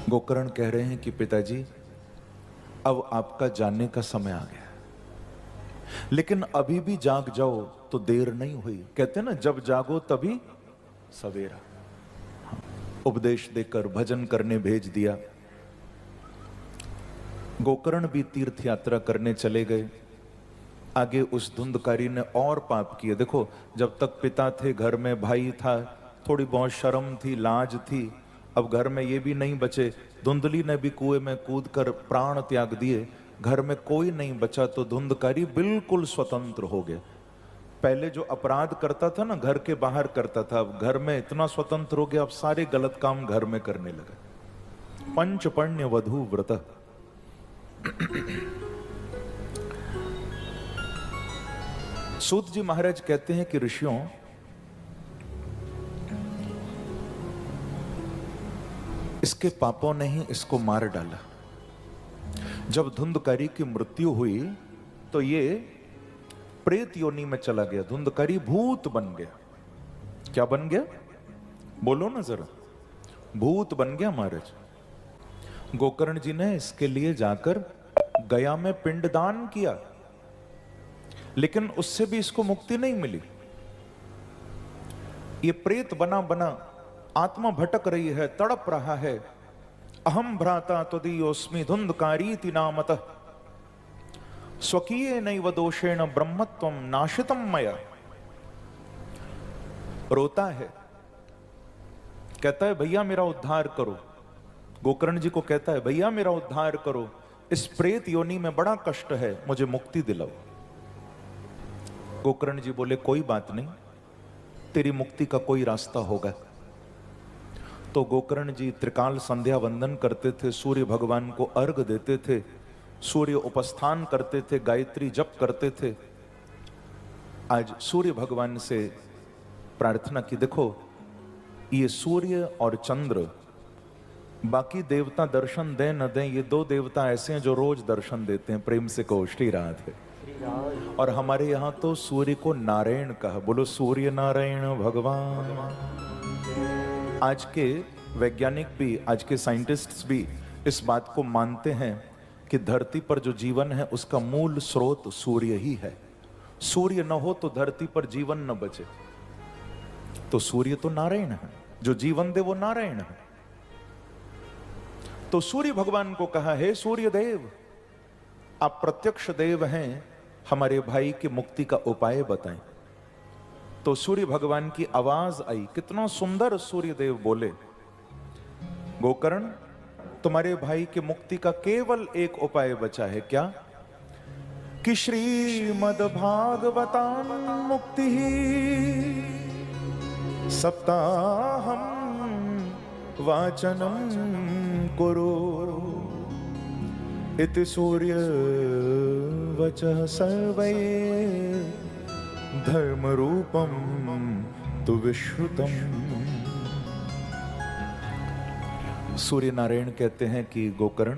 गोकर्ण कह रहे हैं कि पिताजी अब आपका जानने का समय आ गया, लेकिन अभी भी जाग जाओ तो देर नहीं हुई। कहते हैं ना, जब जागो तभी सवेरा। उपदेश देकर भजन करने भेज दिया। गोकर्ण भी तीर्थ यात्रा करने चले गए। आगे उस धुंधकारी ने और पाप किए। देखो, जब तक पिता थे, घर में भाई था, थोड़ी बहुत शर्म थी, लाज थी। अब घर में ये भी नहीं बचे। धुंधली ने भी कुएं में कूदकर प्राण त्याग दिए। घर में कोई नहीं बचा तो धुंधकारी बिल्कुल स्वतंत्र हो गए। पहले जो अपराध करता था ना, घर के बाहर करता था, अब घर में इतना स्वतंत्र हो गया, अब सारे गलत काम घर में करने लगे। पंचपण्य वधू व्रत। सूत जी महाराज कहते हैं कि ऋषियों, इसके पापों ने ही इसको मार डाला। जब धुंधकारी की मृत्यु हुई तो ये प्रेत योनि में चला गया। धुंधकारी भूत बन गया। क्या बन गया? बोलो ना जरा। भूत बन गया महाराज। गोकर्ण जी ने इसके लिए जाकर गया में पिंडदान किया, लेकिन उससे भी इसको मुक्ति नहीं मिली। ये प्रेत बना बना आत्मा भटक रही है, तड़प रहा है। अहम भ्राता त्वदीयोस्मि धुंधकारीति नामतः स्वकीय नैव दोषेण ब्रह्मत्वं नाशितम मया। रोता है, कहता है भैया मेरा उद्धार करो। गोकर्ण जी को कहता है भैया मेरा उद्धार करो, इस प्रेत योनि में बड़ा कष्ट है, मुझे मुक्ति दिलाओ। गोकर्ण जी बोले कोई बात नहीं, तेरी मुक्ति का कोई रास्ता होगा। तो गोकर्ण जी त्रिकाल संध्या वंदन करते थे, सूर्य भगवान को अर्घ देते थे, सूर्य उपस्थान करते थे, गायत्री जप करते थे। आज सूर्य भगवान से प्रार्थना की। देखो, ये सूर्य और चंद्र, बाकी देवता दर्शन दें न दें, ये दो देवता ऐसे हैं जो रोज दर्शन देते हैं। प्रेम से कहो श्री राधे। और हमारे यहां तो सूर्य को नारायण कहा। बोलो सूर्य नारायण भगवान। आज के वैज्ञानिक भी, आज के साइंटिस्ट्स भी इस बात को मानते हैं कि धरती पर जो जीवन है उसका मूल स्रोत सूर्य ही है। सूर्य न हो तो धरती पर जीवन न बचे। तो सूर्य तो नारायण है, जो जीवन दे वो नारायण है। तो सूर्य भगवान को कहा, हे सूर्य देव, आप प्रत्यक्ष देव हैं, हमारे भाई की मुक्ति का उपाय बताएं। तो सूर्य भगवान की आवाज आई। कितना सुंदर सूर्य देव बोले, गोकर्ण तुम्हारे भाई की मुक्ति का केवल एक उपाय बचा है। क्या? कि श्रीमद् भागवतां मुक्ति सप्ताहं वाचनं कुरु इति सूर्य वचः सर्वै धर्म रूपम तु विश्रुतम। सूर्य नारायण कहते हैं कि गोकर्ण,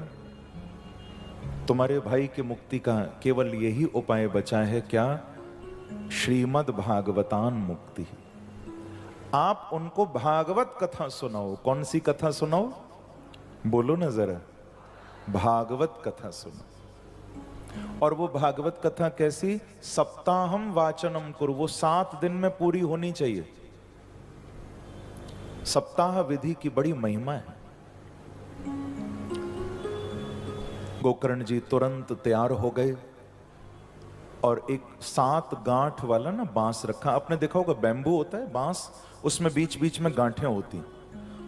तुम्हारे भाई की मुक्ति का केवल यही उपाय बचा है। क्या? श्रीमद् भागवतान मुक्ति। आप उनको भागवत कथा सुनाओ। कौन सी कथा सुनाओ? बोलो ना जरा। भागवत कथा सुनाओ। और वो भागवत कथा कैसी? सप्ताहम वाचनम कुरु। वो 7 दिन में पूरी होनी चाहिए। सप्ताह विधि की बड़ी महिमा है। गोकर्ण जी तुरंत तैयार हो गए और एक 7 गांठ वाला ना बांस रखा। आपने देखा होगा बैम्बू होता है बांस, उसमें बीच बीच में गांठें होती,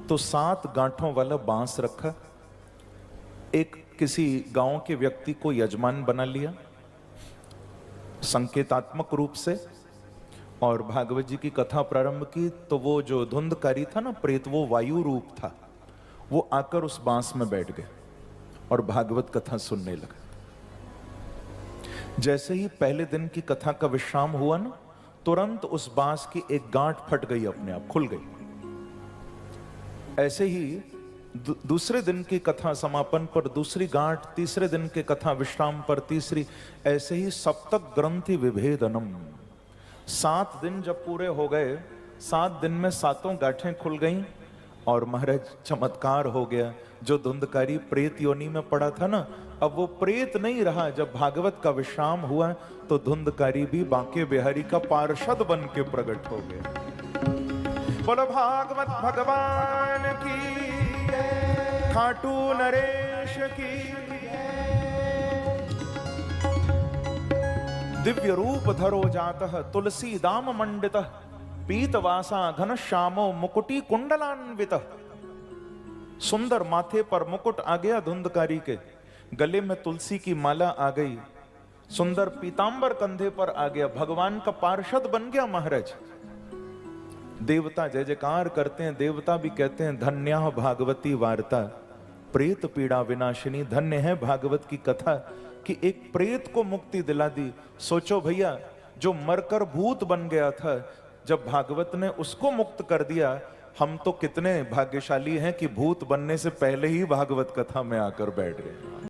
तो 7 गांठों वाला बांस रखा। एक किसी गांव के व्यक्ति को यजमान बना लिया संकेतात्मक रूप से, और भागवत जी की कथा प्रारंभ की। तो वो जो धुंधकारी था ना प्रेत, वो वायु रूप था, वो आकर उस बांस में बैठ गए और भागवत कथा सुनने लगा। जैसे ही पहले दिन की कथा का विश्राम हुआ ना, तुरंत उस बांस की एक गांठ फट गई, अपने आप खुल गई। ऐसे ही दूसरे दिन की कथा समापन पर दूसरी गांठ, तीसरे दिन के कथा विश्राम पर तीसरी, ऐसे ही सप्तक ग्रंथि विभेदनम। 7 दिन जब पूरे हो गए, 7 दिन में 7 गांठें खुल गईं। और महाराज चमत्कार हो गया। जो धुंधकारी प्रेत योनि में पड़ा था ना, अब वो प्रेत नहीं रहा। जब भागवत का विश्राम हुआ तो धुंधकारी भी बांके बिहारी का पार्षद बन के प्रकट हो गया। बोलो भागवत भगवान की, खाटू नरेश की। दिव्य रूप धरो जातः तुलसी दाम मंडितः, पीतवासा घन श्यामो मुकुटी कुंडलान्वित। सुंदर माथे पर मुकुट आ गया धुंधकारी के, गले में तुलसी की माला आ गई, सुंदर पीतांबर कंधे पर आ गया, भगवान का पार्षद बन गया महाराज। देवता जय जयकार करते हैं, देवता भी कहते हैं धन्या भागवती वार्ता प्रेत पीड़ा विनाशिनी। धन्य है भागवत की कथा कि एक प्रेत को मुक्ति दिला दी। सोचो भैया, जो मरकर भूत बन गया था, जब भागवत ने उसको मुक्त कर दिया, हम तो कितने भाग्यशाली हैं कि भूत बनने से पहले ही भागवत कथा में आकर बैठ गए।